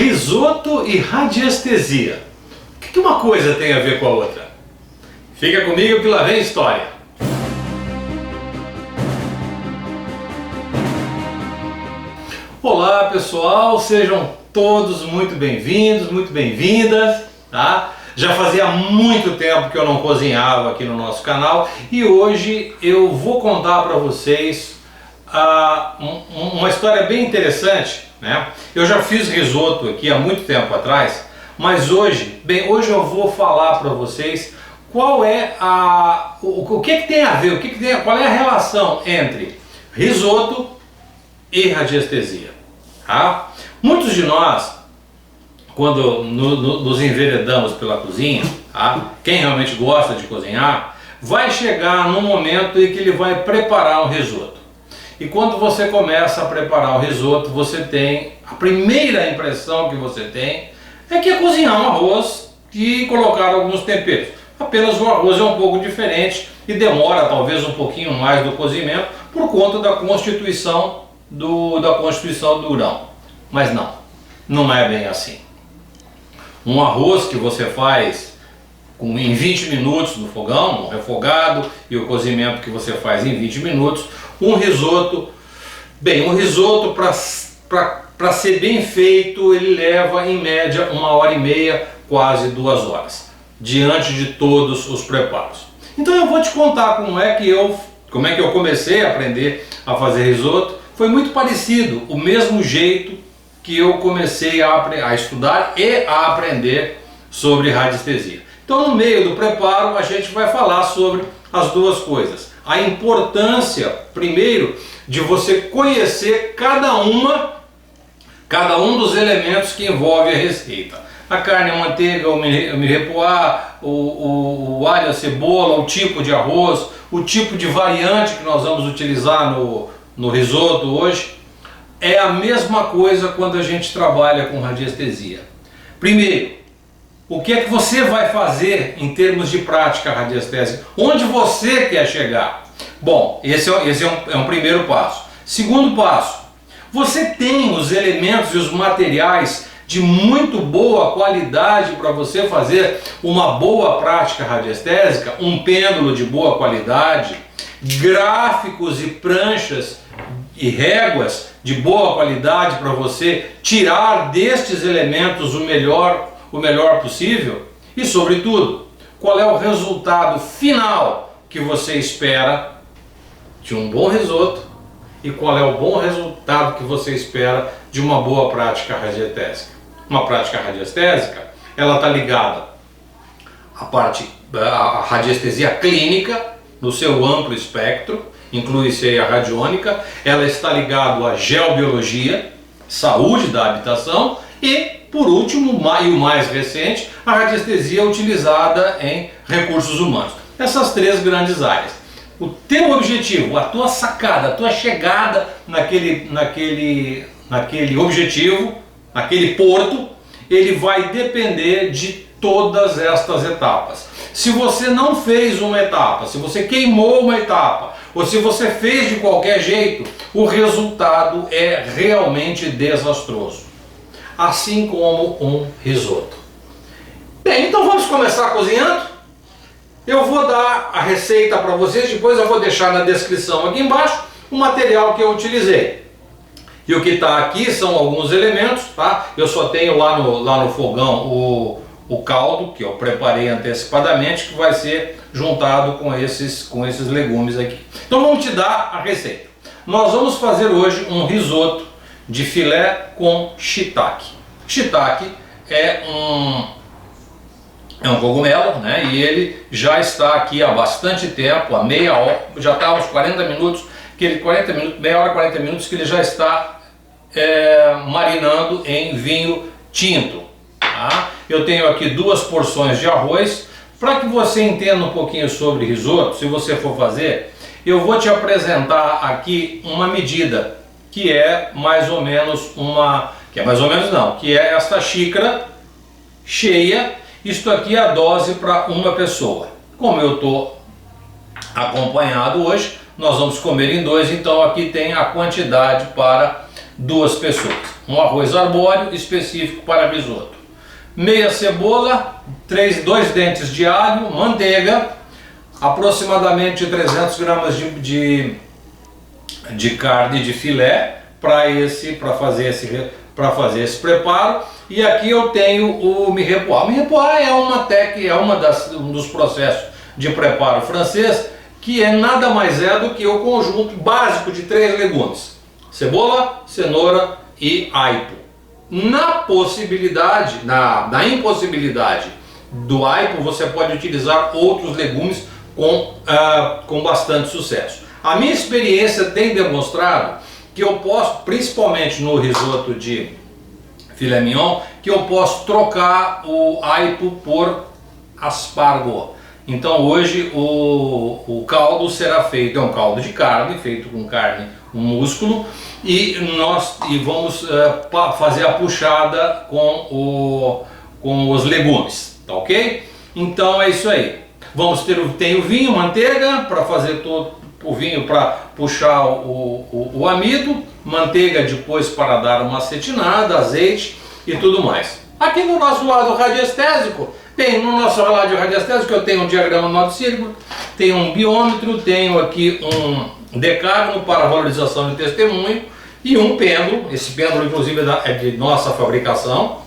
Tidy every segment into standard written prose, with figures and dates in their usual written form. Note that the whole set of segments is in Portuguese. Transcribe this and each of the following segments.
Risoto e radiestesia. O que uma coisa tem a ver com a outra? Fica comigo que lá vem a história. Olá pessoal, sejam todos muito bem-vindos, muito bem-vindas, tá? Já fazia muito tempo que eu não cozinhava aqui no nosso canal e hoje eu vou contar para vocês uma história bem interessante, né? Eu já fiz risoto aqui há muito tempo atrás, mas hoje eu vou falar para vocês qual é o que tem a ver, qual é a relação entre risoto e radiestesia, tá? Muitos de nós, quando nos enveredamos pela cozinha, tá? Quem realmente gosta de cozinhar, vai chegar num momento em que ele vai preparar um risoto. E quando você começa a preparar o risoto, você tem, a primeira impressão que você tem é que é cozinhar um arroz e colocar alguns temperos. Apenas o arroz é um pouco diferente e demora talvez um pouquinho mais do cozimento por conta da constituição do grão. Mas não é bem assim. Um arroz que você faz em 20 minutos no fogão, um refogado, e o cozimento que você faz em 20 minutos, um risoto para ser bem feito, ele leva em média 1h30, quase 2 horas, diante de todos os preparos. Então eu vou te contar como é que eu comecei a aprender a fazer risoto. Foi muito parecido, o mesmo jeito que eu comecei a estudar e a aprender sobre radiestesia. Então no meio do preparo a gente vai falar sobre as duas coisas. A importância, primeiro, de você conhecer cada um dos elementos que envolve a receita. A carne, a manteiga, o mirepoix, o alho, a cebola, o tipo de arroz, o tipo de variante que nós vamos utilizar no risoto hoje. É a mesma coisa quando a gente trabalha com radiestesia. Primeiro, o que é que você vai fazer em termos de prática radiestésica? Onde você quer chegar? Bom, esse é um primeiro passo. Segundo passo, você tem os elementos e os materiais de muito boa qualidade para você fazer uma boa prática radiestésica, um pêndulo de boa qualidade, gráficos e pranchas e réguas de boa qualidade para você tirar destes elementos o melhor possível? E sobretudo, qual é o resultado final que você espera de um bom risoto e qual é o bom resultado que você espera de uma boa prática radiestésica? Uma prática radiestésica, ela está ligada à radiestesia clínica no seu amplo espectro, inclui-se a radiônica, ela está ligada à geobiologia, saúde da habitação e, por último, e o mais recente, a radiestesia utilizada em recursos humanos. Essas três grandes áreas. O teu objetivo, a tua sacada, a tua chegada naquele objetivo, naquele porto, ele vai depender de todas estas etapas. Se você não fez uma etapa, se você queimou uma etapa, ou se você fez de qualquer jeito, o resultado é realmente desastroso. Assim como um risoto. Bem, então vamos começar cozinhando? Eu vou dar a receita para vocês, depois eu vou deixar na descrição aqui embaixo o material que eu utilizei. E o que está aqui são alguns elementos, tá? Eu só tenho lá no fogão o caldo que eu preparei antecipadamente, que vai ser juntado com esses legumes aqui. Então vamos te dar a receita. Nós vamos fazer hoje um risoto de filé com shiitake. Shiitake é um cogumelo, né? E ele já está aqui há bastante tempo, há meia hora, já está uns 40 minutos, meia hora, 40 minutos que ele já está marinando em vinho tinto. Tá? Eu tenho aqui 2 porções de arroz. Para que você entenda um pouquinho sobre risoto, se você for fazer, eu vou te apresentar aqui uma medida que é mais ou menos que é esta xícara cheia. Isto aqui é a dose para uma pessoa. Como eu estou acompanhado hoje, nós vamos comer em 2, então aqui tem a quantidade para 2 pessoas. Um arroz arbóreo específico para risoto. Meia cebola, 2 dentes de alho, manteiga, aproximadamente 300 gramas de carne de filé para fazer esse preparo. E aqui eu tenho o mirepoix. O mirepoix é um dos processos de preparo francês, que nada mais é do que o conjunto básico de 3 legumes: cebola, cenoura e aipo. Na impossibilidade do aipo, você pode utilizar outros legumes com bastante sucesso. A minha experiência tem demonstrado que eu posso, principalmente no risoto de filé mignon, que eu posso trocar o aipo por aspargo. Então hoje o caldo será feito, é um caldo de carne, feito com carne, um músculo, e vamos fazer a puxada com os legumes, tá ok? Então é isso aí. Tem o vinho, manteiga, para fazer todo o vinho para puxar o amido, manteiga depois para dar uma acetinada, azeite e tudo mais. Aqui no nosso lado radiestésico, no nosso relógio radiestésico eu tenho um diagrama 9 círculos, tenho um biômetro, tenho aqui um decágono para valorização de testemunho e um pêndulo. Esse pêndulo inclusive é de nossa fabricação,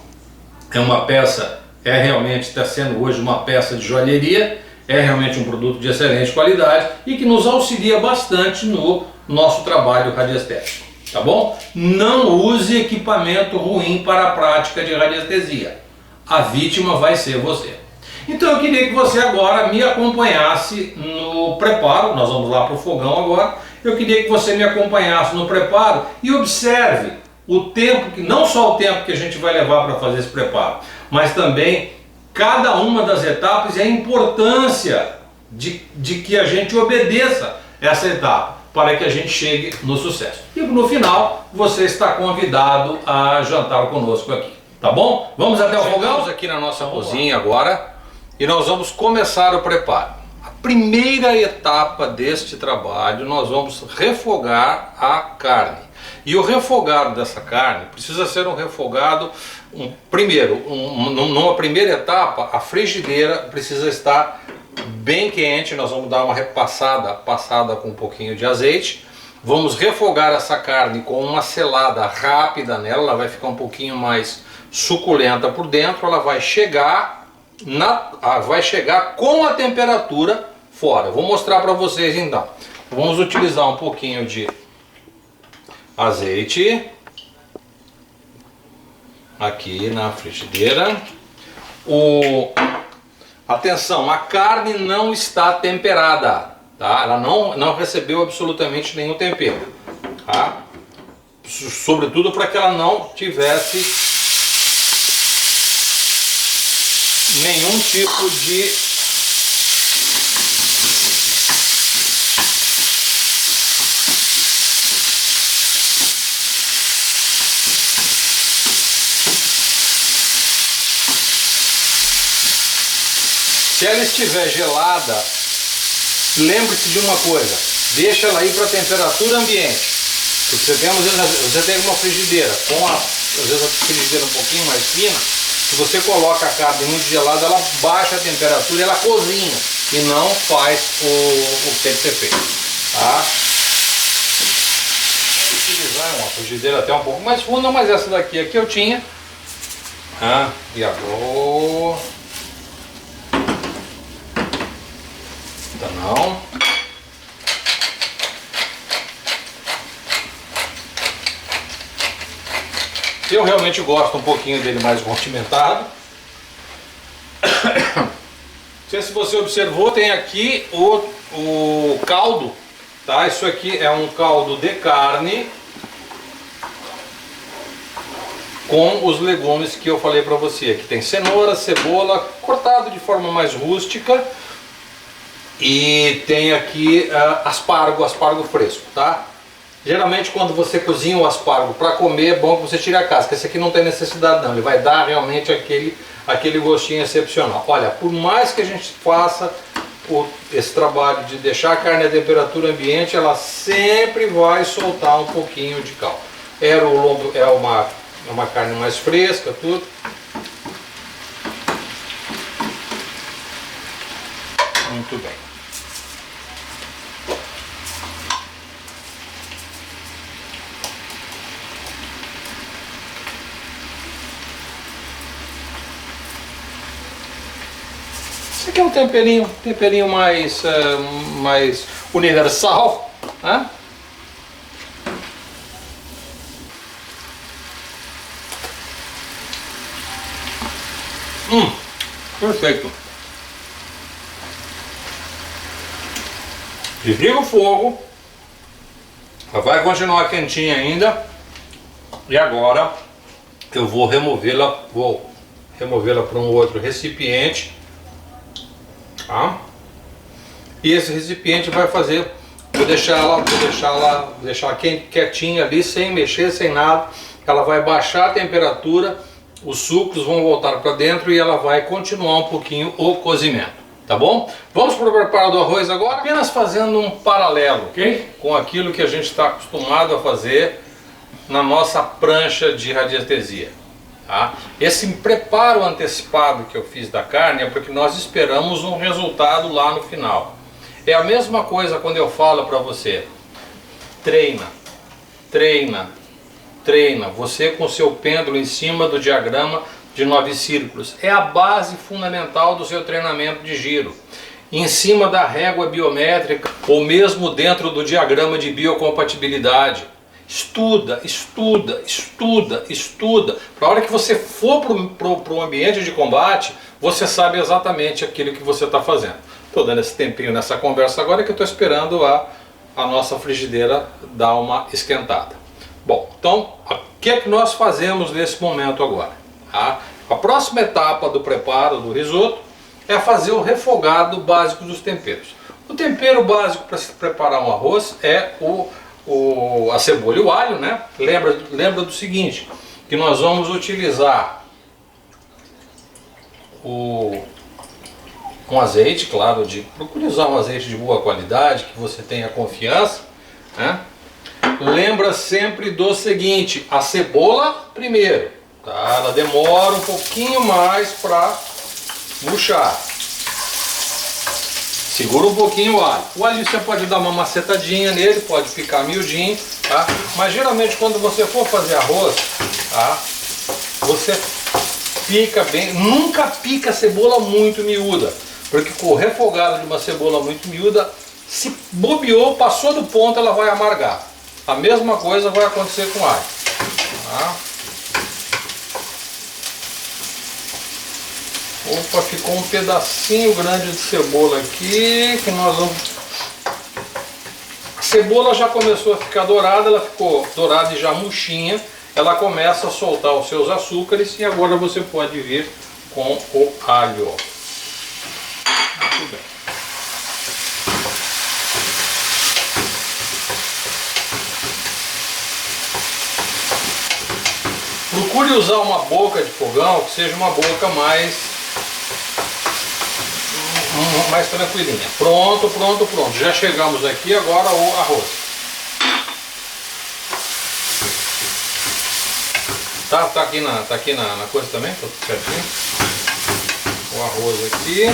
é uma peça, realmente está sendo hoje uma peça de joalheria, é realmente um produto de excelente qualidade e que nos auxilia bastante no nosso trabalho radiestésico, tá bom? Não use equipamento ruim para a prática de radiestesia. A vítima vai ser você. Então eu queria que você agora me acompanhasse no preparo. Nós vamos lá para o fogão agora. Eu queria que você me acompanhasse no preparo e observe o tempo, não só o tempo que a gente vai levar para fazer esse preparo, mas também cada uma das etapas e a importância de que a gente obedeça essa etapa para que a gente chegue no sucesso. E no final você está convidado a jantar conosco aqui, tá bom? Vamos até o fogão? Estamos aqui na nossa cozinha agora e nós vamos começar o preparo. A primeira etapa deste trabalho, nós vamos refogar a carne. E o refogado dessa carne precisa ser um refogado, numa primeira etapa, a frigideira precisa estar bem quente. Nós vamos dar uma passada com um pouquinho de azeite. Vamos refogar essa carne com uma selada rápida nela, ela vai ficar um pouquinho mais suculenta por dentro. Ela vai chegar com a temperatura fora. Eu vou mostrar para vocês então. Vamos utilizar um pouquinho de azeite aqui na frigideira. Atenção, a carne não está temperada, tá? Ela não recebeu absolutamente nenhum tempero, tá? Sobretudo para que ela não tivesse nenhum tipo de Se ela estiver gelada, lembre-se de uma coisa: deixa ela ir para a temperatura ambiente. Você tem uma frigideira, às vezes a frigideira um pouquinho mais fina, se você coloca a carne muito gelada, ela baixa a temperatura e ela cozinha e não faz o que tem que ser feito, tá? Vou utilizar uma frigideira até um pouco mais funda, mas essa daqui é que eu tinha. E agora não. Eu realmente gosto um pouquinho dele mais condimentado. Não sei se você observou, tem aqui o caldo, tá? Isso aqui é um caldo de carne com os legumes que eu falei para você. Aqui tem cenoura, cebola, cortado de forma mais rústica. E tem aqui aspargo fresco, tá? Geralmente quando você cozinha o aspargo para comer, é bom que você tire a casca. Esse aqui não tem necessidade não, ele vai dar realmente aquele gostinho excepcional. Olha, por mais que a gente faça esse trabalho de deixar a carne a temperatura ambiente, ela sempre vai soltar um pouquinho de caldo. Era o lombo, é uma carne mais fresca, tudo. Muito bem. Esse aqui é um temperinho mais universal, né? Perfeito. Desliga o fogo. Ela vai continuar quentinha ainda. E agora eu vou removê-la para um outro recipiente. Tá? E esse recipiente vai fazer, vou deixar quietinha ali, sem mexer, sem nada. Ela vai baixar a temperatura, os sucos vão voltar para dentro e ela vai continuar um pouquinho o cozimento, tá bom? Vamos para o preparo do arroz agora, apenas fazendo um paralelo, ok? Com aquilo que a gente está acostumado a fazer na nossa prancha de radiestesia. Tá? Esse preparo antecipado que eu fiz da carne é porque nós esperamos um resultado lá no final. É a mesma coisa quando eu falo para você: treina, treina, treina. Você com seu pêndulo em cima do diagrama de 9 círculos. É a base fundamental do seu treinamento de giro. Em cima da régua biométrica ou mesmo dentro do diagrama de biocompatibilidade. Estuda, estuda, estuda, estuda. Para a hora que você for para o ambiente de combate, você sabe exatamente aquilo que você está fazendo. Estou dando esse tempinho nessa conversa agora que eu estou esperando a nossa frigideira dar uma esquentada. Bom, então, o que é que nós fazemos nesse momento agora? Tá? A próxima etapa do preparo do risoto é fazer o refogado básico dos temperos. O tempero básico para se preparar um arroz é a cebola e o alho, né? Lembra do seguinte, que nós vamos utilizar um azeite, claro, procure usar um azeite de boa qualidade, que você tenha confiança, né? Lembra sempre do seguinte, a cebola primeiro, tá? Ela demora um pouquinho mais para murchar. Segura um pouquinho o alho. O alho você pode dar uma macetadinha nele, pode ficar miudinho, tá? Mas geralmente quando você for fazer arroz, tá? Você pica bem, nunca pica a cebola muito miúda, porque com o refogado de uma cebola muito miúda, se bobeou, passou do ponto, ela vai amargar. A mesma coisa vai acontecer com o alho. Tá? Opa, ficou um pedacinho grande de cebola aqui, que nós vamos... A cebola já começou a ficar dourada, ela ficou dourada e já murchinha, ela começa a soltar os seus açúcares e agora você pode vir com o alho. Muito bem. Procure usar uma boca de fogão que seja uma boca mais tranquilinha. Pronto, pronto, pronto. Já chegamos aqui, agora o arroz. Tá aqui na coisa também, tá tudo certinho. O arroz aqui.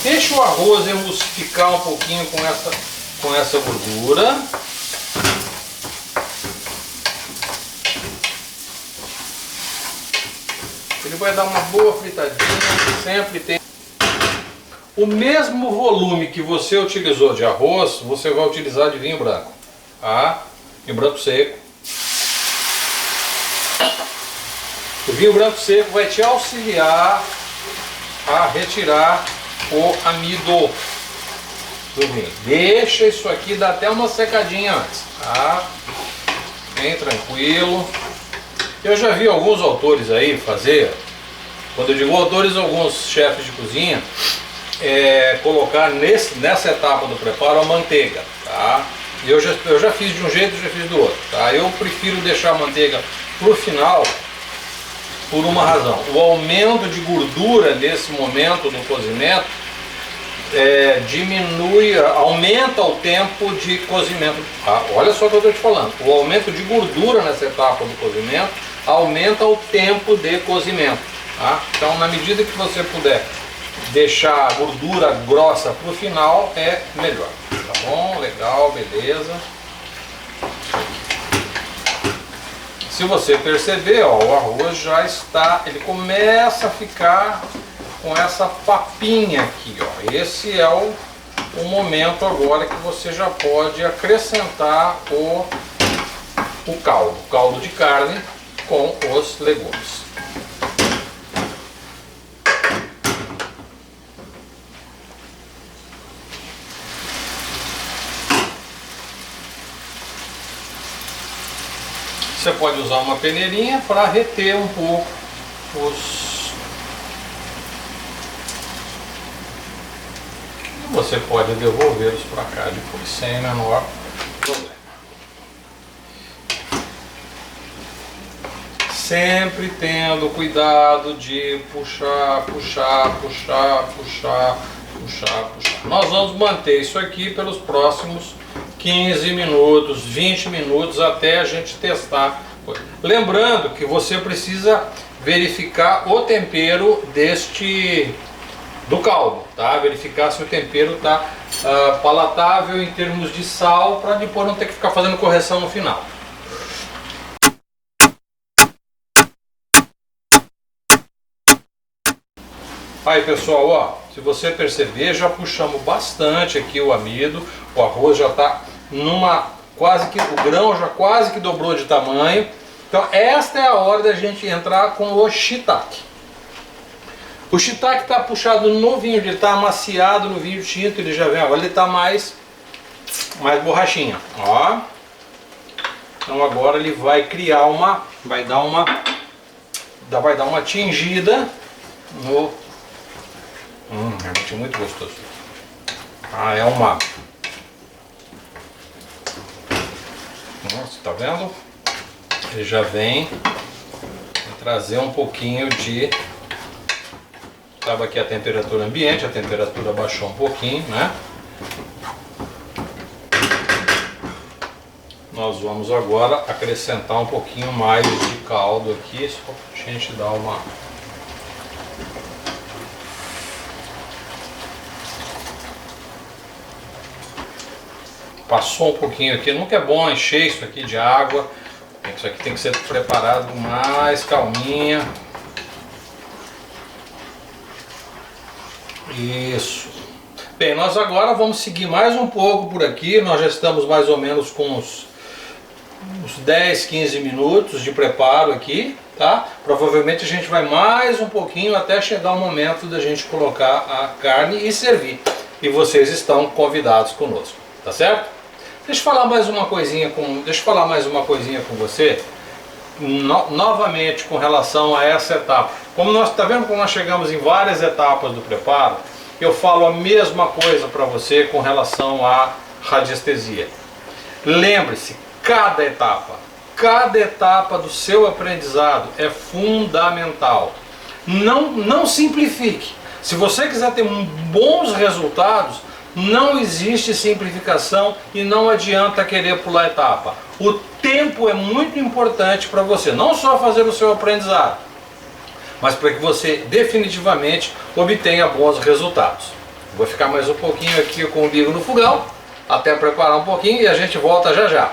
Deixa o arroz emulsificar um pouquinho com essa gordura. Ele vai dar uma boa fritadinha, sempre tem. O mesmo volume que você utilizou de arroz, você vai utilizar de vinho branco. Tá? Vinho branco seco. O vinho branco seco vai te auxiliar a retirar o amido do vinho. Deixa isso aqui dar até uma secadinha antes. Tá? Bem tranquilo. Eu já vi alguns autores aí fazer, quando eu digo autores, alguns chefes de cozinha, colocar nessa etapa do preparo a manteiga, tá? Eu já fiz de um jeito e já fiz do outro, tá? Eu prefiro deixar a manteiga para o final por uma razão. O aumento de gordura nesse momento do cozimento aumenta o tempo de cozimento. Olha só o que eu estou te falando, o aumento de gordura nessa etapa do cozimento aumenta o tempo de cozimento. Tá? Então, na medida que você puder deixar a gordura grossa para o final, é melhor. Tá bom? Legal, beleza. Se você perceber, ó, o arroz já está, ele começa a ficar com essa papinha aqui, ó. Esse é o momento agora que você já pode acrescentar o caldo de carne com os legumes. Você pode usar uma peneirinha para reter um pouco e você pode devolvê-los para cá depois sem menor problema. Sempre tendo cuidado de puxar. Nós vamos manter isso aqui pelos próximos 15 minutos, 20 minutos até a gente testar. Lembrando que você precisa verificar o tempero do caldo, tá? Verificar se o tempero está palatável em termos de sal, para depois não ter que ficar fazendo correção no final. Aí pessoal, ó, se você perceber, já puxamos bastante aqui o amido, o arroz já está o grão já quase que dobrou de tamanho. Então esta é a hora da gente entrar com o shiitake. O shiitake está puxado no vinho, ele está amaciado no vinho tinto, ele já vem, agora ele está mais borrachinha, ó. Então agora ele vai criar vai dar uma tingida no... realmente muito gostoso. Nossa, tá vendo? Ele já vem trazer um pouquinho de... Estava aqui a temperatura ambiente, a temperatura baixou um pouquinho, né? Nós vamos agora acrescentar um pouquinho mais de caldo aqui, só para a gente dar uma... Passou um pouquinho aqui, nunca é bom encher isso aqui de água. Isso aqui tem que ser preparado com mais calminha. Isso. Bem, nós agora vamos seguir mais um pouco por aqui. Nós já estamos mais ou menos com uns 10, 15 minutos de preparo aqui, tá? Provavelmente a gente vai mais um pouquinho até chegar o momento da gente colocar a carne e servir. E vocês estão convidados conosco, tá certo? Deixa eu falar mais uma coisinha com você, novamente com relação a essa etapa. Como nós está vendo, como nós chegamos em várias etapas do preparo, eu falo a mesma coisa para você com relação à radiestesia. Lembre-se, cada etapa do seu aprendizado é fundamental. Não simplifique. Se você quiser ter bons resultados, não existe simplificação e não adianta querer pular etapa. O tempo é muito importante para você, não só fazer o seu aprendizado, mas para que você definitivamente obtenha bons resultados. Vou ficar mais um pouquinho aqui com o bico no fogão, até preparar um pouquinho e a gente volta já já.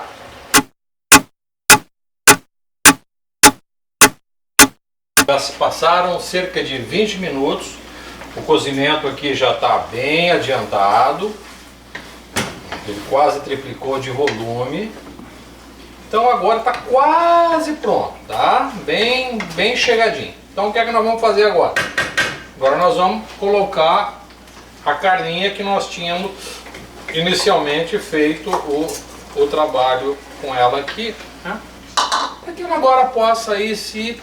Já se passaram cerca de 20 minutos. O cozimento aqui já está bem adiantado, ele quase triplicou de volume, então agora está quase pronto, tá? Bem chegadinho. Então o que é que nós vamos fazer agora? Agora nós vamos colocar a carninha que nós tínhamos inicialmente feito o trabalho com ela aqui, né? Para que ela agora possa ir se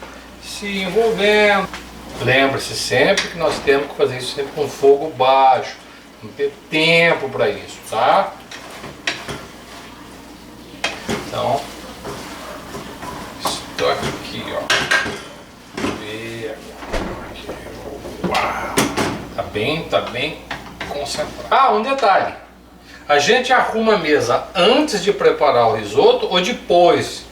envolvendo. Lembre-se sempre que nós temos que fazer isso sempre com fogo baixo, não ter tempo para isso, tá? Então, estou aqui, ó. Uau! Tá bem concentrar. Ah, um detalhe. A gente arruma a mesa antes de preparar o risoto ou depois,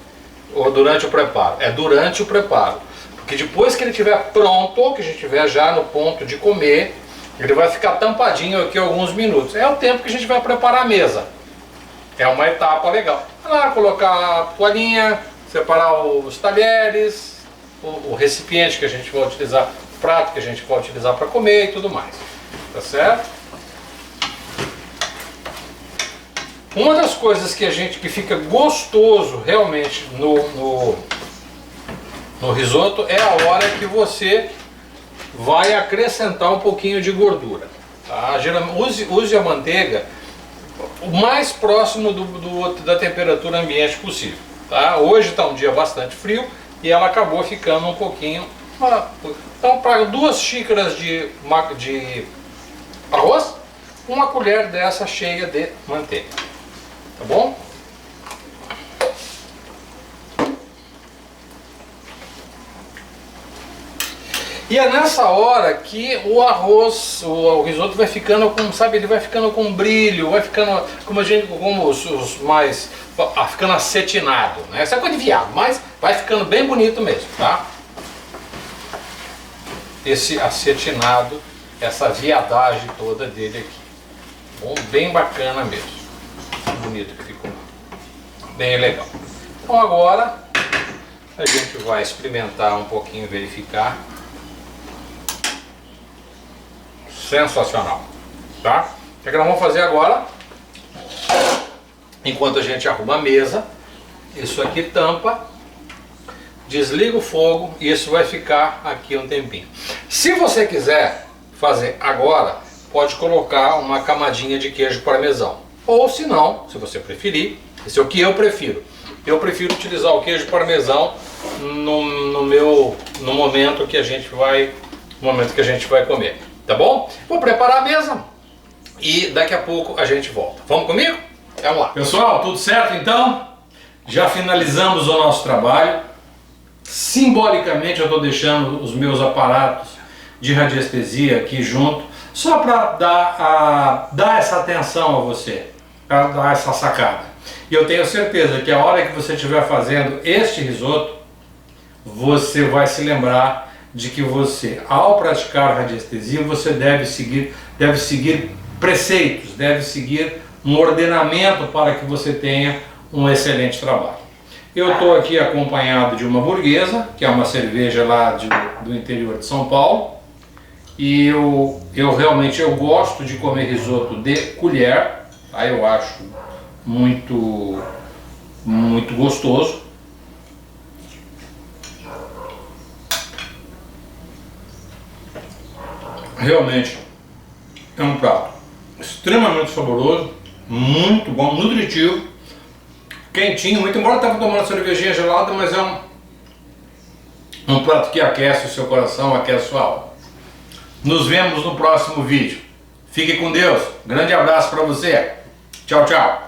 ou durante o preparo? É durante o preparo. Porque depois que ele estiver pronto, que a gente estiver já no ponto de comer, ele vai ficar tampadinho aqui alguns minutos. É o tempo que a gente vai preparar a mesa. É uma etapa legal. Vai lá, colocar a toalhinha, separar os talheres, o recipiente que a gente vai utilizar, o prato que a gente vai utilizar para comer e tudo mais. Tá certo? Uma das coisas que fica gostoso realmente no risoto é a hora que você vai acrescentar um pouquinho de gordura. Tá? Use a manteiga o mais próximo da temperatura ambiente possível. Tá? Hoje está um dia bastante frio e ela acabou ficando um pouquinho... Então, para 2 xícaras de arroz, 1 colher dessa cheia de manteiga. Tá bom? E é nessa hora que o arroz, o risoto vai ficando com, sabe, ele vai ficando com brilho, vai ficando, como os mais, ficando acetinado, né? Essa é coisa de viado, mas vai ficando bem bonito mesmo, tá? Esse acetinado, essa viadagem toda dele aqui. Bom, bem bacana mesmo. Bonito que ficou. Bem legal. Então agora a gente vai experimentar um pouquinho, verificar. Sensacional, tá? O que nós vamos fazer agora? Enquanto a gente arruma a mesa, isso aqui tampa, desliga o fogo e isso vai ficar aqui um tempinho. Se você quiser fazer agora, pode colocar uma camadinha de queijo parmesão. Ou se não, se você preferir, esse é o que eu prefiro. Eu prefiro utilizar o queijo parmesão no momento que a gente vai comer. Tá bom? Vou preparar a mesa e daqui a pouco a gente volta. Vamos comigo? Vamos lá. Pessoal, tudo certo então? Já finalizamos o nosso trabalho. Simbolicamente eu estou deixando os meus aparatos de radiestesia aqui junto, só para dar essa atenção a você, para dar essa sacada. E eu tenho certeza que a hora que você estiver fazendo este risoto, você vai se lembrar de que você, ao praticar radiestesia, você deve seguir preceitos, deve seguir um ordenamento para que você tenha um excelente trabalho. Eu estou aqui acompanhado de uma burguesa, que é uma cerveja lá do interior de São Paulo, e eu realmente gosto de comer risoto de colher, tá? Eu acho muito gostoso. Realmente é um prato extremamente saboroso, muito bom, nutritivo, quentinho, muito embora eu estava tomando cervejinha gelada, mas é um prato que aquece o seu coração, aquece a sua alma. Nos vemos no próximo vídeo. Fique com Deus, grande abraço para você, tchau, tchau.